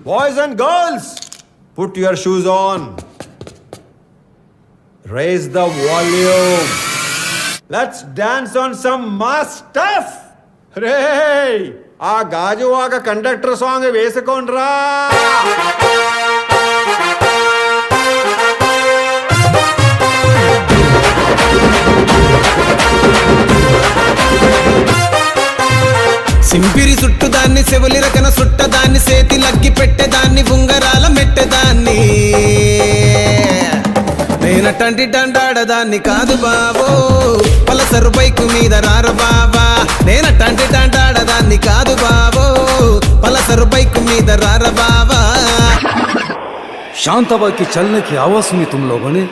Boys and girls, put your shoes on. Raise the volume. Let's dance on some mass stuff. Hey, ఆ Gajuwaka conductor song వేసుకోండ్రా. సింపిరి సుట్టుదాన్ని సెవులి రకన సుట్టదాన్ని సేతి లగ్గి పెట్టేదాన్ని ఉంగరాల మెట్టేదాన్ని నేనటంటి డండాడదాన్ని కాదు బాబో Pulsar bike మీద రార బాబా నేనటంటి డండాడదాన్ని కాదు బాబో పలసరు బైకు మీద రార బాబా शांताबाई के चलने की आवाज सुनी तुम लोगों ने?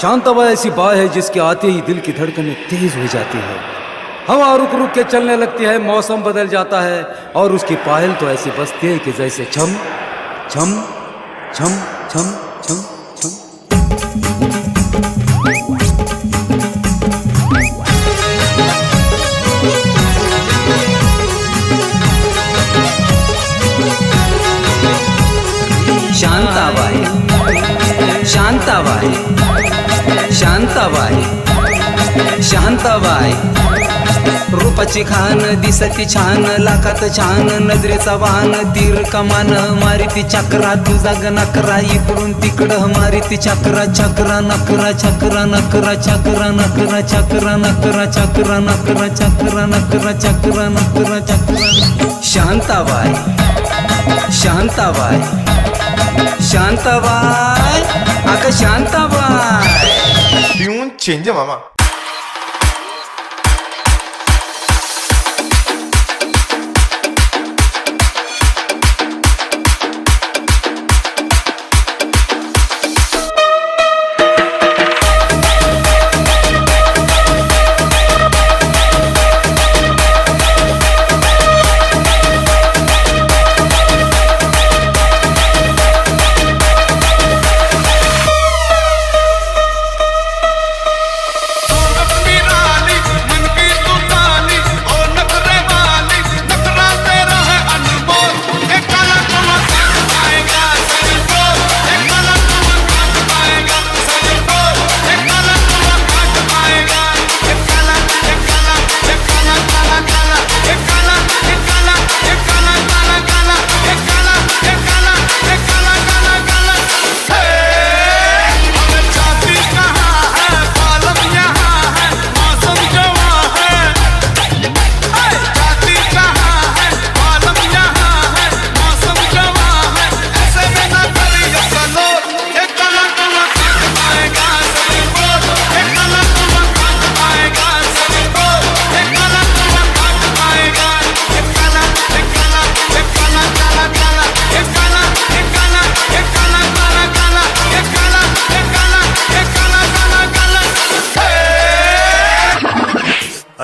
शांताबाई ऐसी बात है जिसके आते ही दिल की धड़कनें तेज हो जाती है, हवा रुक रुक के चलने लगती है, मौसम बदल जाता है और उसकी पायल तो ऐसी बजती है कि जैसे छम छम छम छम छम छम। शांताबाई शांताबाई शांताबाई शांताबाई रूपाची खान दिसती छान लाखात छान नजरेचा वाहन तीर कमान मारिती चक्रा तुझा ग नकरा इकडून तिकडं मारिती चक्रा चक्रा नकरा चक्रा नकरा चक्रा नकरा चक्रा नकरा चक्रा नकरा चक्रा नकरा चक्रा नकरा चक्रा शांताबाई शांताबाई शांताबाई अगं शांताबाई ट्यून चेंज मामा.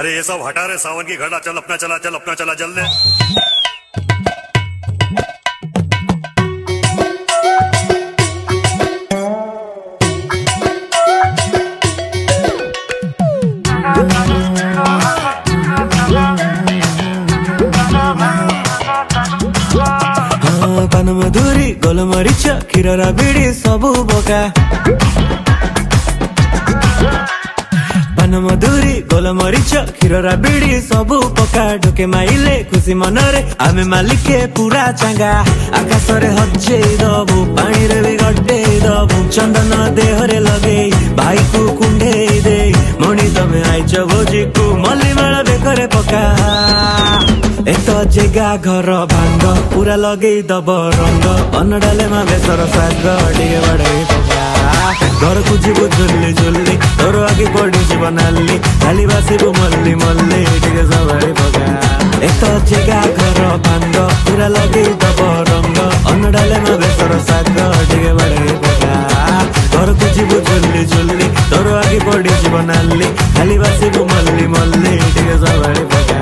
अरे ये सब हटा रे सावन की घड़ा, चल अपना चला, चल अपना चला जल्दी। पान मधुरी गोलमरीच क्षीर बिड़ी सबू बका पान मधुरी गोलमरीच क्षीर बिड़ी सबू पका ढोके माइले खुशी मनरे आमे मालिके पूरा चांगा आकाश रे हजे दबु पानी रे भी गड्डे दबु चंदन देहरे लगे भाई को कुंडे दे मणि तमे आइच भोजी को मल्ली माला बेकरे पका एत जेगा घर भांग पूरा लगे दब रंग अनडाले मा बेसर साग डिगे बड़े पका घर को जीव झुल्ली झुल्ली तोर आगे पड़ी जीव नाली खाली बासिबु मल्ली मल्ली डिगे सबड़ी पका एत जेगा घर भांग पूरा लगे दब रंग अनडाले मा बेसर साग डिगे बड़े पका घर को जीव झुल्ली झुल्ली तोर आगे पड़ी जीव नाली खाली बासिबु मल्ली मल्ली डिगे सबड़ी पका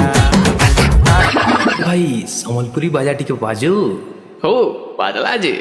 भाई सम्बलपुरी बाजा टिके बाजू हो बादल आजे।